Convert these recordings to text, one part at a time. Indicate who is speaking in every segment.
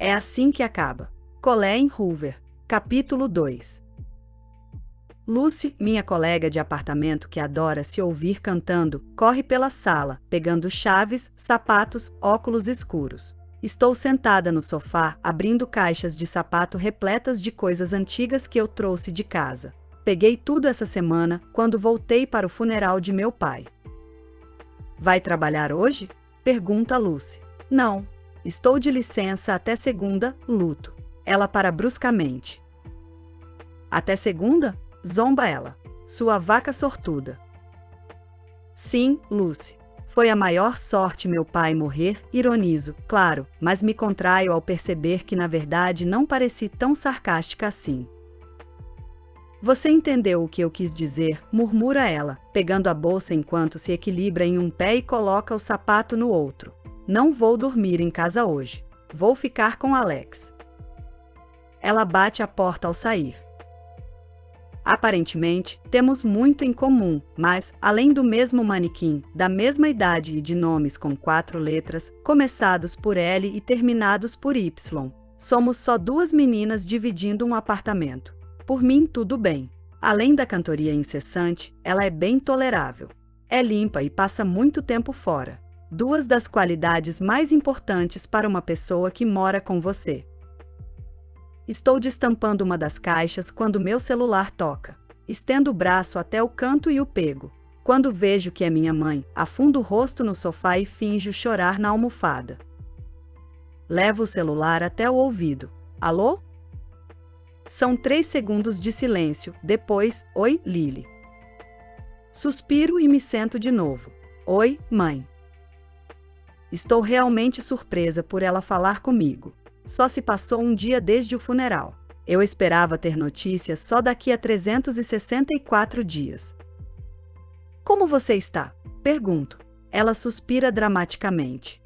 Speaker 1: É assim que acaba. Colleen Hoover, capítulo 2. Lucy, minha colega de apartamento que adora se ouvir cantando, corre pela sala, pegando chaves, sapatos, óculos escuros. Estou sentada no sofá, abrindo caixas de sapato repletas de coisas antigas que eu trouxe de casa. Peguei tudo essa semana, quando voltei para o funeral de meu pai. Vai trabalhar hoje? Pergunta Lucy. Não. Estou de licença até segunda, luto. Ela para bruscamente. Até segunda? Zomba ela. Sua vaca sortuda. Sim, Lucy. Foi a maior sorte meu pai morrer, ironizo, claro, mas me contraio ao perceber que na verdade não pareci tão sarcástica assim. Você entendeu o que eu quis dizer, murmura ela, pegando a bolsa enquanto se equilibra em um pé e coloca o sapato no outro. Não vou dormir em casa hoje. Vou ficar com Alex. Ela bate a porta ao sair. Aparentemente, temos muito em comum, mas, além do mesmo manequim, da mesma idade e de nomes com 4 letras, começados por L e terminados por Y, somos só 2 meninas dividindo um apartamento. Por mim, tudo bem. Além da cantoria incessante, ela é bem tolerável. É limpa e passa muito tempo fora. 2 das qualidades mais importantes para uma pessoa que mora com você. Estou destampando uma das caixas quando meu celular toca. Estendo o braço até o canto e o pego. Quando vejo que é minha mãe, afundo o rosto no sofá e finjo chorar na almofada. Levo o celular até o ouvido. Alô? São 3 segundos de silêncio, depois, oi, Lily. Suspiro e me sento de novo. Oi, mãe. Estou realmente surpresa por ela falar comigo. Só se passou um dia desde o funeral. Eu esperava ter notícias só daqui a 364 dias. Como você está? Pergunto. Ela suspira dramaticamente.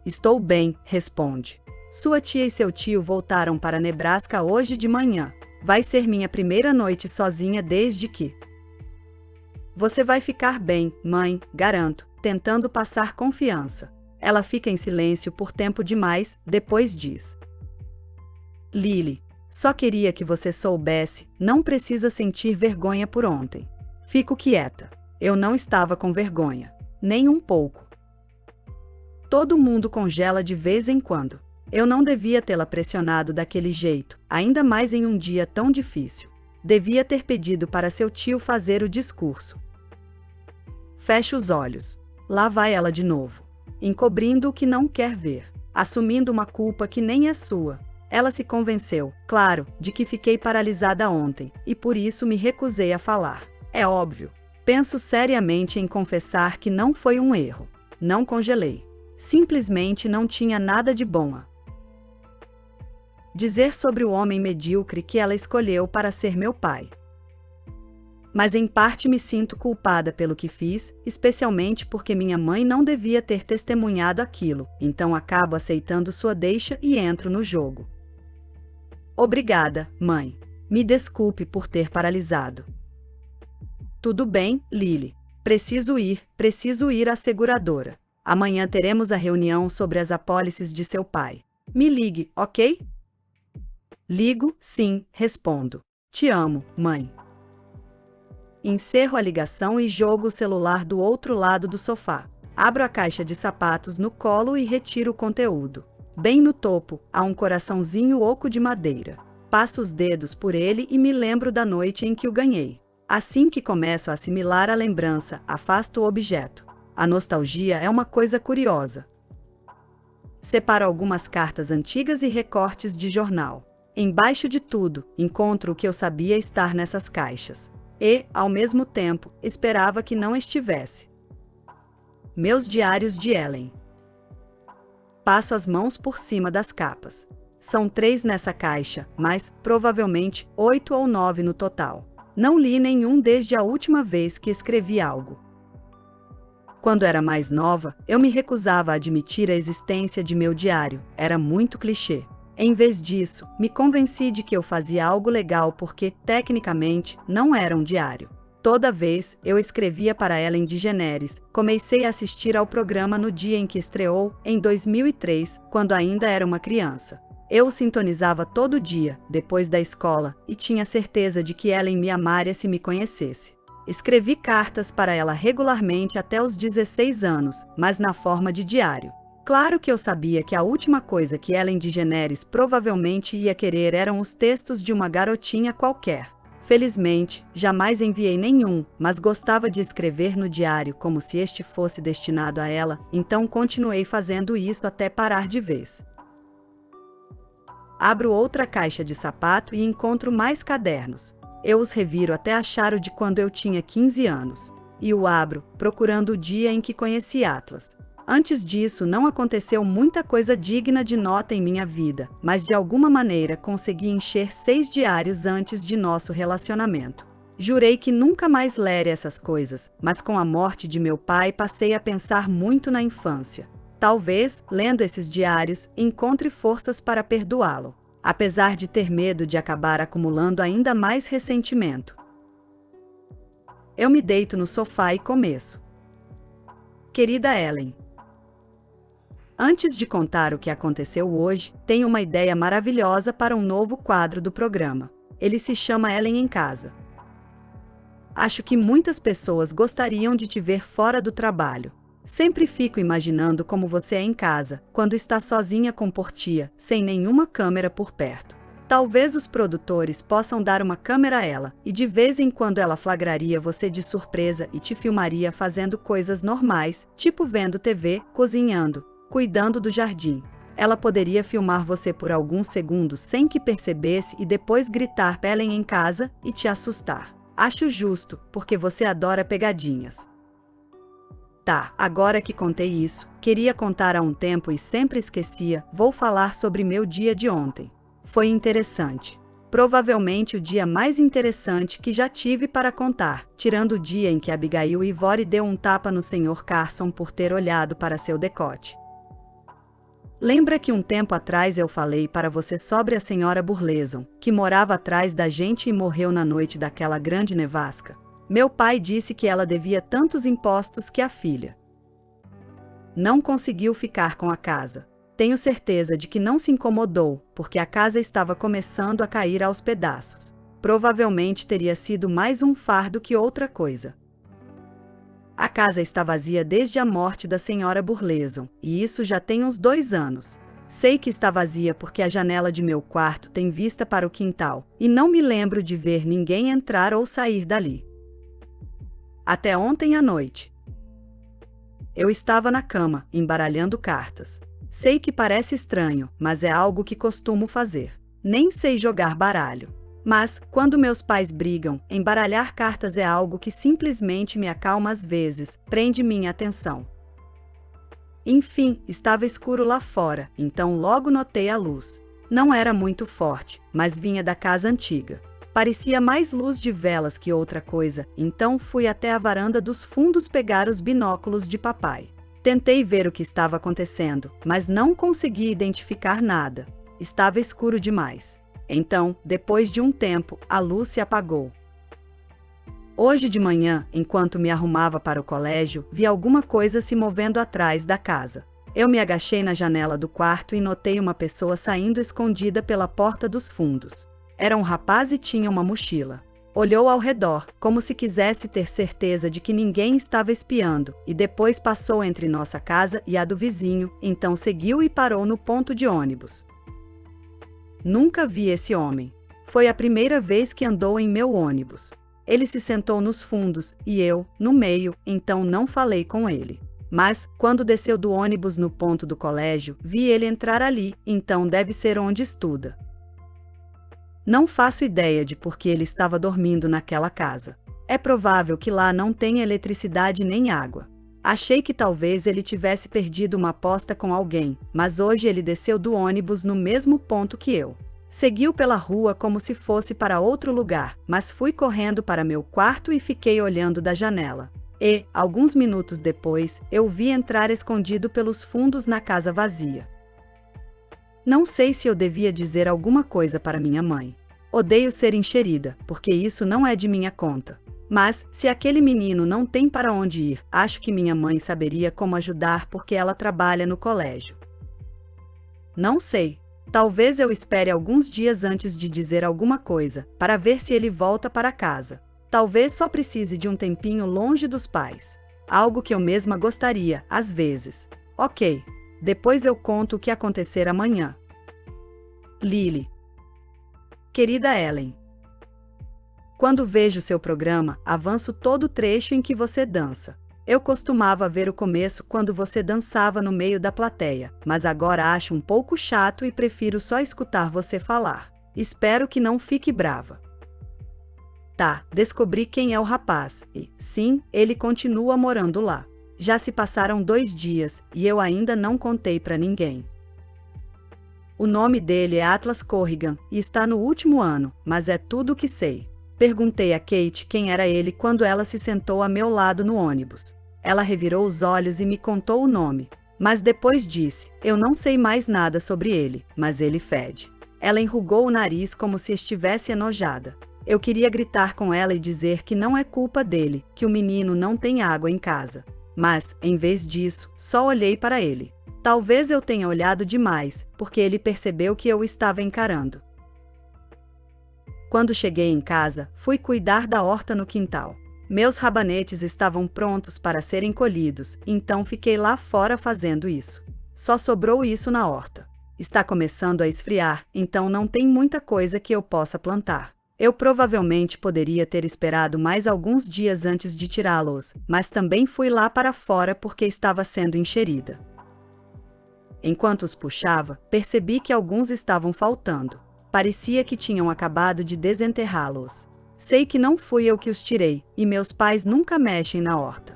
Speaker 1: Estou bem, responde. Sua tia e seu tio voltaram para Nebraska hoje de manhã. Vai ser minha primeira noite sozinha desde que... Você vai ficar bem, mãe, garanto, tentando passar confiança. Ela fica em silêncio por tempo demais, depois diz. Lily, só queria que você soubesse, não precisa sentir vergonha por ontem. Fico quieta. Eu não estava com vergonha. Nem um pouco. Todo mundo congela de vez em quando. Eu não devia tê-la pressionado daquele jeito, ainda mais em um dia tão difícil. Devia ter pedido para seu tio fazer o discurso. Fecha os olhos. Lá vai ela de novo. Encobrindo o que não quer ver, assumindo uma culpa que nem é sua. Ela se convenceu, claro, de que fiquei paralisada ontem, e por isso me recusei a falar. É óbvio. Penso seriamente em confessar que não foi um erro. Não congelei. Simplesmente não tinha nada de bom a dizer sobre o homem medíocre que ela escolheu para ser meu pai. Mas em parte me sinto culpada pelo que fiz, especialmente porque minha mãe não devia ter testemunhado aquilo, então acabo aceitando sua deixa e entro no jogo. Obrigada, mãe. Me desculpe por ter paralisado. Tudo bem, Lily. Preciso ir à seguradora. Amanhã teremos a reunião sobre as apólices de seu pai. Me ligue, ok? Ligo, sim, respondo. Te amo, mãe. Encerro a ligação e jogo o celular do outro lado do sofá. Abro a caixa de sapatos no colo e retiro o conteúdo. Bem no topo, há um coraçãozinho oco de madeira. Passo os dedos por ele e me lembro da noite em que o ganhei. Assim que começo a assimilar a lembrança, afasto o objeto. A nostalgia é uma coisa curiosa. Separo algumas cartas antigas e recortes de jornal. Embaixo de tudo, encontro o que eu sabia estar nessas caixas. E, ao mesmo tempo, esperava que não estivesse. Meus diários de Ellen. Passo as mãos por cima das capas. São 3 nessa caixa, mas, provavelmente, 8 ou 9 no total. Não li nenhum desde a última vez que escrevi algo. Quando era mais nova, eu me recusava a admitir a existência de meu diário. Era muito clichê. Em vez disso, me convenci de que eu fazia algo legal porque, tecnicamente, não era um diário. Toda vez, eu escrevia para Ellen DeGeneres. Comecei a assistir ao programa no dia em que estreou, em 2003, quando ainda era uma criança. Eu o sintonizava todo dia, depois da escola, e tinha certeza de que Ellen me amaria se me conhecesse. Escrevi cartas para ela regularmente até os 16 anos, mas na forma de diário. Claro que eu sabia que a última coisa que Ellen DeGeneres provavelmente ia querer eram os textos de uma garotinha qualquer. Felizmente, jamais enviei nenhum, mas gostava de escrever no diário como se este fosse destinado a ela, então continuei fazendo isso até parar de vez. Abro outra caixa de sapato e encontro mais cadernos. Eu os reviro até achar o de quando eu tinha 15 anos. E o abro, procurando o dia em que conheci Atlas. Antes disso, não aconteceu muita coisa digna de nota em minha vida, mas de alguma maneira consegui encher 6 diários antes de nosso relacionamento. Jurei que nunca mais leria essas coisas, mas com a morte de meu pai passei a pensar muito na infância. Talvez, lendo esses diários, encontre forças para perdoá-lo, apesar de ter medo de acabar acumulando ainda mais ressentimento. Eu me deito no sofá e começo. Querida Ellen, antes de contar o que aconteceu hoje, tenho uma ideia maravilhosa para um novo quadro do programa. Ele se chama Ellen em Casa. Acho que muitas pessoas gostariam de te ver fora do trabalho. Sempre fico imaginando como você é em casa, quando está sozinha com Portia, sem nenhuma câmera por perto. Talvez os produtores possam dar uma câmera a ela, e de vez em quando ela flagraria você de surpresa e te filmaria fazendo coisas normais, tipo vendo TV, cozinhando, cuidando do jardim. Ela poderia filmar você por alguns segundos sem que percebesse e depois gritar Ellen em casa e te assustar. Acho justo, porque você adora pegadinhas. Tá, agora que contei isso, queria contar há um tempo e sempre esquecia, vou falar sobre meu dia de ontem. Foi interessante. Provavelmente o dia mais interessante que já tive para contar, tirando o dia em que Abigail Ivory deu um tapa no Sr. Carson por ter olhado para seu decote. Lembra que um tempo atrás eu falei para você sobre a Sra. Burleson, que morava atrás da gente e morreu na noite daquela grande nevasca? Meu pai disse que ela devia tantos impostos que a filha não conseguiu ficar com a casa. Tenho certeza de que não se incomodou, porque a casa estava começando a cair aos pedaços. Provavelmente teria sido mais um fardo que outra coisa. A casa está vazia desde a morte da Sra. Burleson, e isso já tem uns 2 anos. Sei que está vazia porque a janela de meu quarto tem vista para o quintal, e não me lembro de ver ninguém entrar ou sair dali. Até ontem à noite. Eu estava na cama, embaralhando cartas. Sei que parece estranho, mas é algo que costumo fazer. Nem sei jogar baralho. Mas, quando meus pais brigam, embaralhar cartas é algo que simplesmente me acalma às vezes, prende minha atenção. Enfim, estava escuro lá fora, então logo notei a luz. Não era muito forte, mas vinha da casa antiga. Parecia mais luz de velas que outra coisa, então fui até a varanda dos fundos pegar os binóculos de papai. Tentei ver o que estava acontecendo, mas não consegui identificar nada. Estava escuro demais. Então, depois de um tempo, a luz se apagou. Hoje de manhã, enquanto me arrumava para o colégio, vi alguma coisa se movendo atrás da casa. Eu me agachei na janela do quarto e notei uma pessoa saindo escondida pela porta dos fundos. Era um rapaz e tinha uma mochila. Olhou ao redor, como se quisesse ter certeza de que ninguém estava espiando, e depois passou entre nossa casa e a do vizinho, então seguiu e parou no ponto de ônibus. Nunca vi esse homem. Foi a primeira vez que andou em meu ônibus. Ele se sentou nos fundos, e eu, no meio, então não falei com ele. Mas, quando desceu do ônibus no ponto do colégio, vi ele entrar ali, então deve ser onde estuda. Não faço ideia de por que ele estava dormindo naquela casa. É provável que lá não tenha eletricidade nem água. Achei que talvez ele tivesse perdido uma aposta com alguém, mas hoje ele desceu do ônibus no mesmo ponto que eu. Seguiu pela rua como se fosse para outro lugar, mas fui correndo para meu quarto e fiquei olhando da janela. E, alguns minutos depois, eu vi entrar escondido pelos fundos na casa vazia. Não sei se eu devia dizer alguma coisa para minha mãe. Odeio ser enxerida, porque isso não é de minha conta. Mas, se aquele menino não tem para onde ir, acho que minha mãe saberia como ajudar porque ela trabalha no colégio. Não sei. Talvez eu espere alguns dias antes de dizer alguma coisa, para ver se ele volta para casa. Talvez só precise de um tempinho longe dos pais. Algo que eu mesma gostaria, às vezes. Ok. Depois eu conto o que acontecer amanhã. Lily. Querida Ellen. Quando vejo seu programa, avanço todo o trecho em que você dança. Eu costumava ver o começo quando você dançava no meio da plateia, mas agora acho um pouco chato e prefiro só escutar você falar. Espero que não fique brava. Tá, descobri quem é o rapaz, e, sim, ele continua morando lá. Já se passaram 2 dias, e eu ainda não contei pra ninguém. O nome dele é Atlas Corrigan, e está no último ano, mas é tudo o que sei. Perguntei a Kate quem era ele quando ela se sentou a meu lado no ônibus. Ela revirou os olhos e me contou o nome. Mas depois disse, eu não sei mais nada sobre ele, mas ele fede. Ela enrugou o nariz como se estivesse enojada. Eu queria gritar com ela e dizer que não é culpa dele, que o menino não tem água em casa. Mas, em vez disso, só olhei para ele. Talvez eu tenha olhado demais, porque ele percebeu que eu estava encarando. Quando cheguei em casa, fui cuidar da horta no quintal. Meus rabanetes estavam prontos para serem colhidos, então fiquei lá fora fazendo isso. Só sobrou isso na horta. Está começando a esfriar, então não tem muita coisa que eu possa plantar. Eu provavelmente poderia ter esperado mais alguns dias antes de tirá-los, mas também fui lá para fora porque estava sendo encherida. Enquanto os puxava, percebi que alguns estavam faltando. Parecia que tinham acabado de desenterrá-los. Sei que não fui eu que os tirei, e meus pais nunca mexem na horta.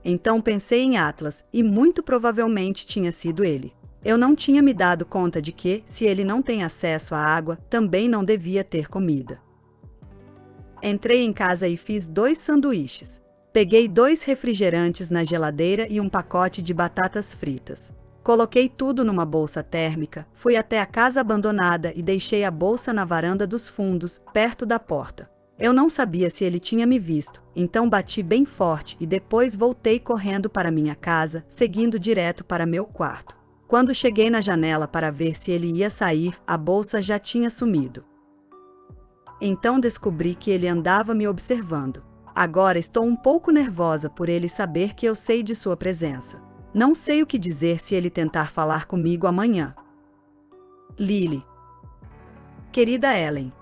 Speaker 1: Então pensei em Atlas, e muito provavelmente tinha sido ele. Eu não tinha me dado conta de que, se ele não tem acesso à água, também não devia ter comida. Entrei em casa e fiz 2 sanduíches. Peguei 2 refrigerantes na geladeira e um pacote de batatas fritas. Coloquei tudo numa bolsa térmica, fui até a casa abandonada e deixei a bolsa na varanda dos fundos, perto da porta. Eu não sabia se ele tinha me visto, então bati bem forte e depois voltei correndo para minha casa, seguindo direto para meu quarto. Quando cheguei na janela para ver se ele ia sair, a bolsa já tinha sumido. Então descobri que ele andava me observando. Agora estou um pouco nervosa por ele saber que eu sei de sua presença. Não sei o que dizer se ele tentar falar comigo amanhã. Lily. Querida Ellen.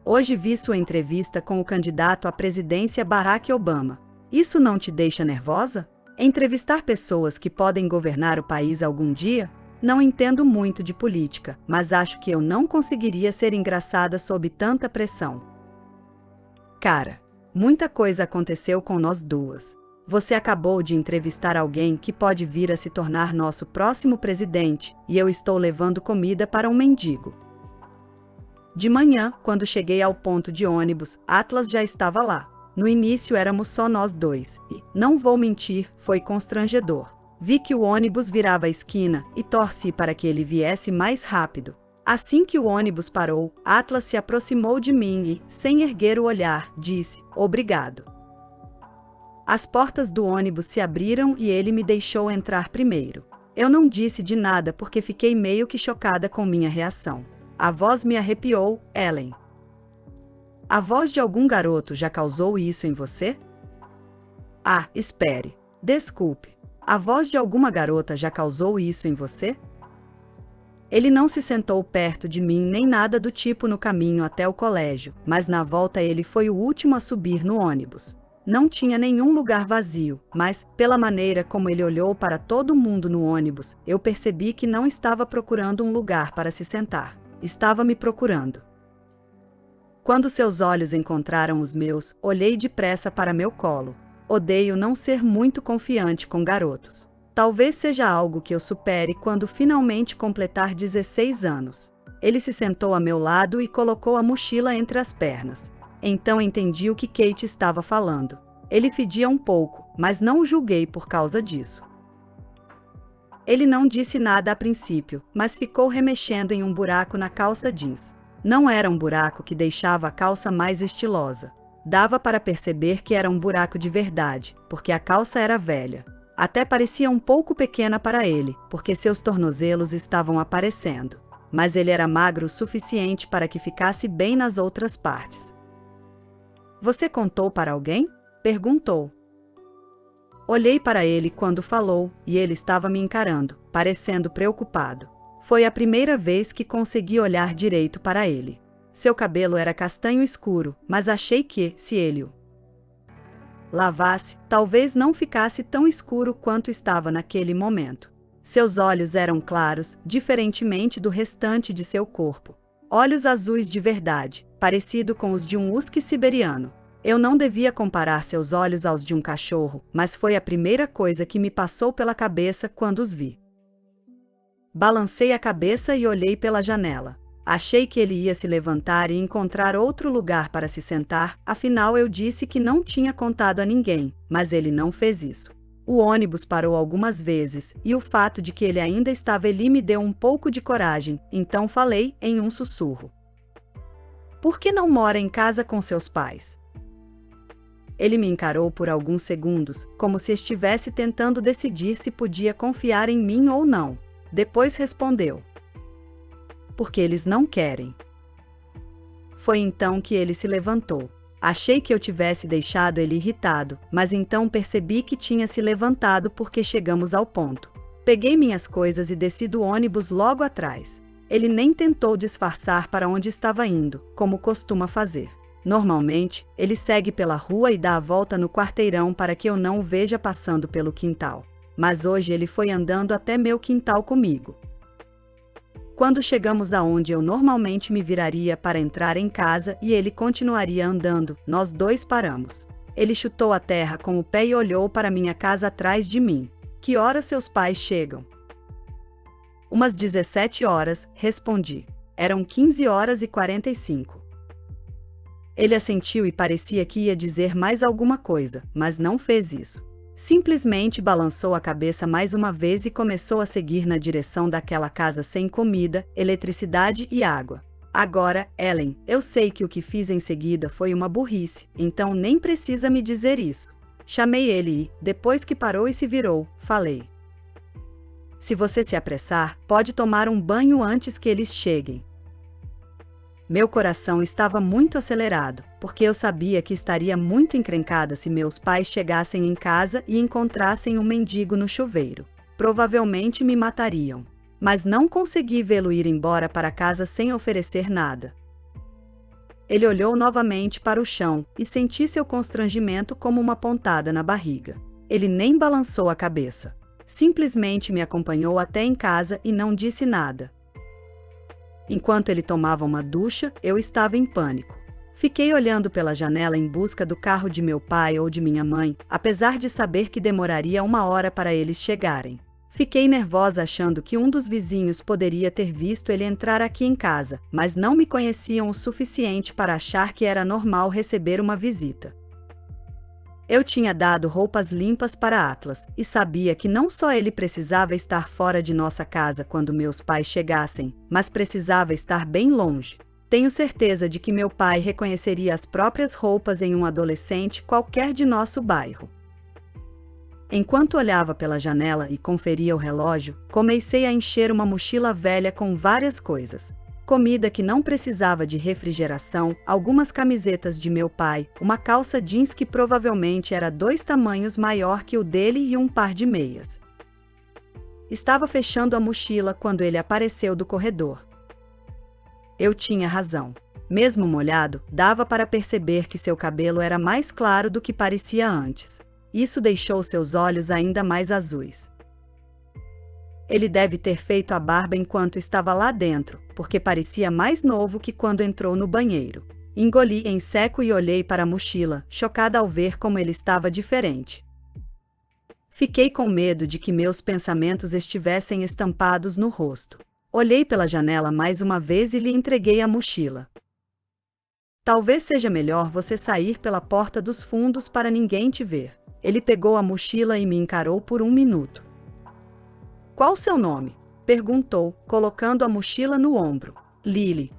Speaker 1: Hoje vi sua entrevista com o candidato à presidência Barack Obama. Isso não te deixa nervosa? Entrevistar pessoas que podem governar o país algum dia? Não entendo muito de política, mas acho que eu não conseguiria ser engraçada sob tanta pressão. Cara, muita coisa aconteceu com nós duas. Você acabou de entrevistar alguém que pode vir a se tornar nosso próximo presidente, e eu estou levando comida para um mendigo. De manhã, quando cheguei ao ponto de ônibus, Atlas já estava lá. No início éramos só nós dois, e, não vou mentir, foi constrangedor. Vi que o ônibus virava a esquina e torci para que ele viesse mais rápido. Assim que o ônibus parou, Atlas se aproximou de mim e, sem erguer o olhar, disse, obrigado. As portas do ônibus se abriram e ele me deixou entrar primeiro. Eu não disse de nada porque fiquei meio que chocada com minha reação. A voz me arrepiou, Ellen. A voz de algum garoto já causou isso em você? Ah, espere. Desculpe. A voz de alguma garota já causou isso em você? Ele não se sentou perto de mim nem nada do tipo no caminho até o colégio, mas na volta ele foi o último a subir no ônibus. Não tinha nenhum lugar vazio, mas, pela maneira como ele olhou para todo mundo no ônibus, eu percebi que não estava procurando um lugar para se sentar. Estava me procurando. Quando seus olhos encontraram os meus, olhei depressa para meu colo. Odeio não ser muito confiante com garotos. Talvez seja algo que eu supere quando finalmente completar 16 anos. Ele se sentou a meu lado e colocou a mochila entre as pernas. Então entendi o que Kate estava falando. Ele fedia um pouco, mas não o julguei por causa disso. Ele não disse nada a princípio, mas ficou remexendo em um buraco na calça jeans. Não era um buraco que deixava a calça mais estilosa. Dava para perceber que era um buraco de verdade, porque a calça era velha. Até parecia um pouco pequena para ele, porque seus tornozelos estavam aparecendo. Mas ele era magro o suficiente para que ficasse bem nas outras partes. Você contou para alguém? Perguntou. Olhei para ele quando falou, e ele estava me encarando, parecendo preocupado. Foi a primeira vez que consegui olhar direito para ele. Seu cabelo era castanho escuro, mas achei que, se ele o lavasse, talvez não ficasse tão escuro quanto estava naquele momento. Seus olhos eram claros, diferentemente do restante de seu corpo. Olhos azuis de verdade, parecido com os de um husky siberiano. Eu não devia comparar seus olhos aos de um cachorro, mas foi a primeira coisa que me passou pela cabeça quando os vi. Balancei a cabeça e olhei pela janela. Achei que ele ia se levantar e encontrar outro lugar para se sentar, afinal eu disse que não tinha contado a ninguém, mas ele não fez isso. O ônibus parou algumas vezes, e o fato de que ele ainda estava ali me deu um pouco de coragem, então falei em um sussurro. Por que não mora em casa com seus pais? Ele me encarou por alguns segundos, como se estivesse tentando decidir se podia confiar em mim ou não. Depois respondeu. Porque eles não querem. Foi então que ele se levantou. Achei que eu tivesse deixado ele irritado, mas então percebi que tinha se levantado porque chegamos ao ponto. Peguei minhas coisas e desci do ônibus logo atrás. Ele nem tentou disfarçar para onde estava indo, como costuma fazer. Normalmente, ele segue pela rua e dá a volta no quarteirão para que eu não o veja passando pelo quintal. Mas hoje ele foi andando até meu quintal comigo. Quando chegamos aonde eu normalmente me viraria para entrar em casa e ele continuaria andando, nós dois paramos. Ele chutou a terra com o pé e olhou para minha casa atrás de mim. Que horas seus pais chegam? Umas 17 horas, respondi. Eram 15h45. Ele assentiu e parecia que ia dizer mais alguma coisa, mas não fez isso. Simplesmente balançou a cabeça mais uma vez e começou a seguir na direção daquela casa sem comida, eletricidade e água. Agora, Ellen, eu sei que o que fiz em seguida foi uma burrice, então nem precisa me dizer isso. Chamei ele e, depois que parou e se virou, falei. Se você se apressar, pode tomar um banho antes que eles cheguem. Meu coração estava muito acelerado, porque eu sabia que estaria muito encrencada se meus pais chegassem em casa e encontrassem um mendigo no chuveiro. Provavelmente me matariam. Mas não consegui vê-lo ir embora para casa sem oferecer nada. Ele olhou novamente para o chão e senti seu constrangimento como uma pontada na barriga. Ele nem balançou a cabeça. Simplesmente me acompanhou até em casa e não disse nada. Enquanto ele tomava uma ducha, eu estava em pânico. Fiquei olhando pela janela em busca do carro de meu pai ou de minha mãe, apesar de saber que demoraria 1 hora para eles chegarem. Fiquei nervosa achando que um dos vizinhos poderia ter visto ele entrar aqui em casa, mas não me conheciam o suficiente para achar que era normal receber uma visita. Eu tinha dado roupas limpas para Atlas, e sabia que não só ele precisava estar fora de nossa casa quando meus pais chegassem, mas precisava estar bem longe. Tenho certeza de que meu pai reconheceria as próprias roupas em um adolescente qualquer de nosso bairro. Enquanto olhava pela janela e conferia o relógio, comecei a encher uma mochila velha com várias coisas. Comida que não precisava de refrigeração, algumas camisetas de meu pai, uma calça jeans que provavelmente era 2 tamanhos maior que o dele e um par de meias. Estava fechando a mochila quando ele apareceu do corredor. Eu tinha razão. Mesmo molhado, dava para perceber que seu cabelo era mais claro do que parecia antes. Isso deixou seus olhos ainda mais azuis. Ele deve ter feito a barba enquanto estava lá dentro, porque parecia mais novo que quando entrou no banheiro. Engoli em seco e olhei para a mochila, chocada ao ver como ele estava diferente. Fiquei com medo de que meus pensamentos estivessem estampados no rosto. Olhei pela janela mais uma vez e lhe entreguei a mochila. Talvez seja melhor você sair pela porta dos fundos para ninguém te ver. Ele pegou a mochila e me encarou por 1 minuto. Qual seu nome? Perguntou, colocando a mochila no ombro. Lily.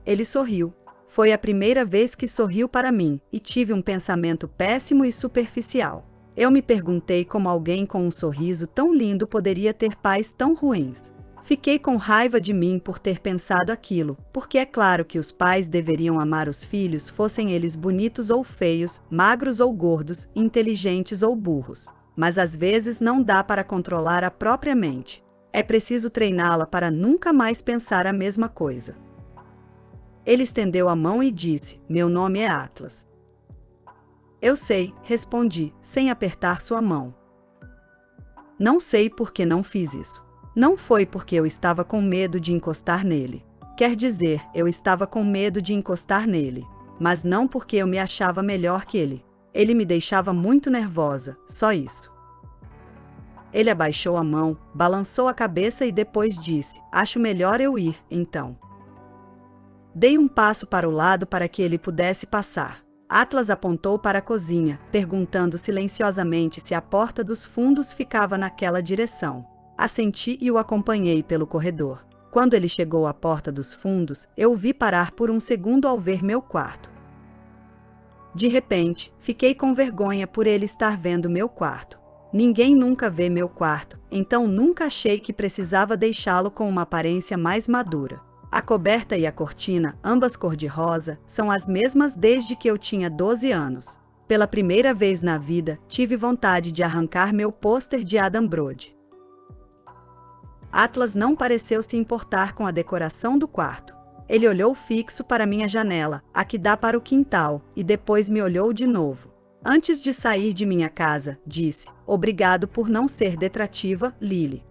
Speaker 1: Ele sorriu. Foi a primeira vez que sorriu para mim, e tive um pensamento péssimo e superficial. Eu me perguntei como alguém com um sorriso tão lindo poderia ter pais tão ruins. Fiquei com raiva de mim por ter pensado aquilo, porque é claro que os pais deveriam amar os filhos, fossem eles bonitos ou feios, magros ou gordos, inteligentes ou burros. Mas às vezes não dá para controlar a própria mente. É preciso treiná-la para nunca mais pensar a mesma coisa. Ele estendeu a mão e disse: "Meu nome é Atlas." "Eu sei", respondi, sem apertar sua mão. Não sei por que não fiz isso. Não foi porque eu estava com medo de encostar nele. Quer dizer, eu estava com medo de encostar nele, mas não porque eu me achava melhor que ele. Ele me deixava muito nervosa, só isso. Ele abaixou a mão, balançou a cabeça e depois disse: "Acho melhor eu ir, então." Dei um passo para o lado para que ele pudesse passar. Atlas apontou para a cozinha, perguntando silenciosamente se a porta dos fundos ficava naquela direção. Assenti e o acompanhei pelo corredor. Quando ele chegou à porta dos fundos, eu o vi parar por um segundo ao ver meu quarto. De repente, fiquei com vergonha por ele estar vendo meu quarto. Ninguém nunca vê meu quarto, então nunca achei que precisava deixá-lo com uma aparência mais madura. A coberta e a cortina, ambas cor-de-rosa, são as mesmas desde que eu tinha 12 anos. Pela primeira vez na vida, tive vontade de arrancar meu pôster de Adam Brody. Atlas não pareceu se importar com a decoração do quarto. Ele olhou fixo para minha janela, a que dá para o quintal, e depois me olhou de novo. Antes de sair de minha casa, disse: "Obrigado por não ser detrativa, Lily."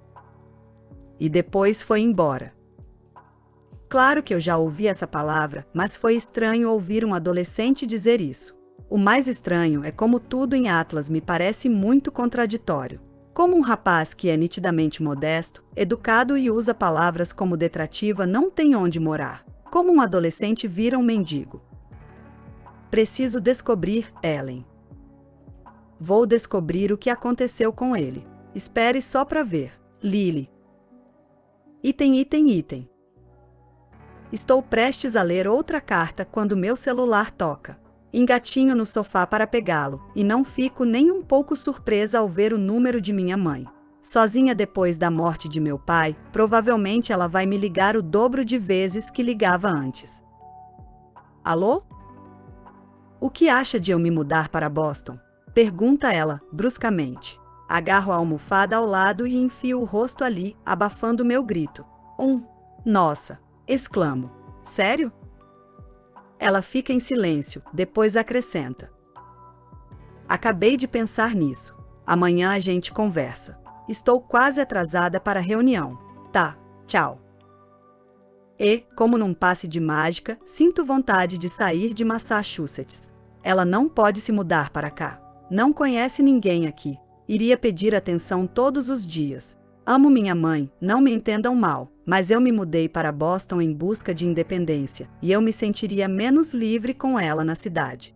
Speaker 1: E depois foi embora. Claro que eu já ouvi essa palavra, mas foi estranho ouvir um adolescente dizer isso. O mais estranho é como tudo em Atlas me parece muito contraditório. Como um rapaz que é nitidamente modesto, educado e usa palavras como detrativa não tem onde morar. Como um adolescente vira um mendigo. Preciso descobrir Ellen. Vou descobrir o que aconteceu com ele. Espere só para ver. Lily. Item. Estou prestes a ler outra carta quando meu celular toca. Engatinho no sofá para pegá-lo, e não fico nem um pouco surpresa ao ver o número de minha mãe. Sozinha depois da morte de meu pai, provavelmente ela vai me ligar o dobro de vezes que ligava antes. Alô? O que acha de eu me mudar para Boston? Pergunta ela, bruscamente. Agarro a almofada ao lado e enfio o rosto ali, abafando meu grito. Nossa! Exclamo. Sério? Ela fica em silêncio, depois acrescenta: "Acabei de pensar nisso. Amanhã a gente conversa. Estou quase atrasada para a reunião. Tá, tchau." E, como num passe de mágica, sinto vontade de sair de Massachusetts. Ela não pode se mudar para cá. Não conhece ninguém aqui. Iria pedir atenção todos os dias. Amo minha mãe, não me entendam mal, mas eu me mudei para Boston em busca de independência, e eu me sentiria menos livre com ela na cidade.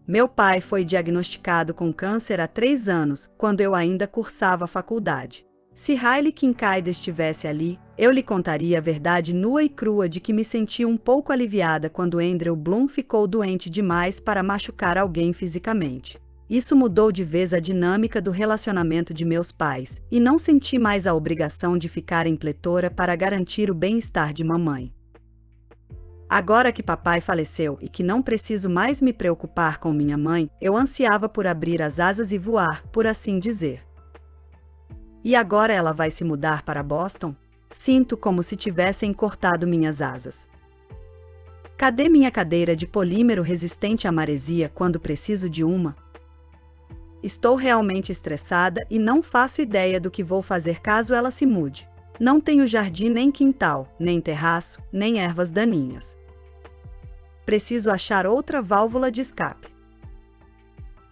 Speaker 1: Meu pai foi diagnosticado com câncer há 3 anos, quando eu ainda cursava a faculdade. Se Riley Kincaid estivesse ali, eu lhe contaria a verdade nua e crua de que me senti um pouco aliviada quando Andrew Bloom ficou doente demais para machucar alguém fisicamente. Isso mudou de vez a dinâmica do relacionamento de meus pais, e não senti mais a obrigação de ficar em pletora para garantir o bem-estar de mamãe. Agora que papai faleceu e que não preciso mais me preocupar com minha mãe, eu ansiava por abrir as asas e voar, por assim dizer. E agora ela vai se mudar para Boston? Sinto como se tivessem cortado minhas asas. Cadê minha cadeira de polímero resistente à maresia quando preciso de uma? Estou realmente estressada e não faço ideia do que vou fazer caso ela se mude. Não tenho jardim nem quintal, nem terraço, nem ervas daninhas. Preciso achar outra válvula de escape.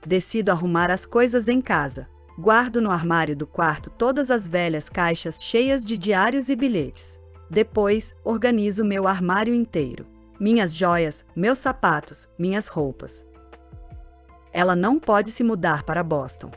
Speaker 1: Decido arrumar as coisas em casa. Guardo no armário do quarto todas as velhas caixas cheias de diários e bilhetes. Depois, organizo meu armário inteiro. Minhas joias, meus sapatos, minhas roupas. Ela não pode se mudar para Boston.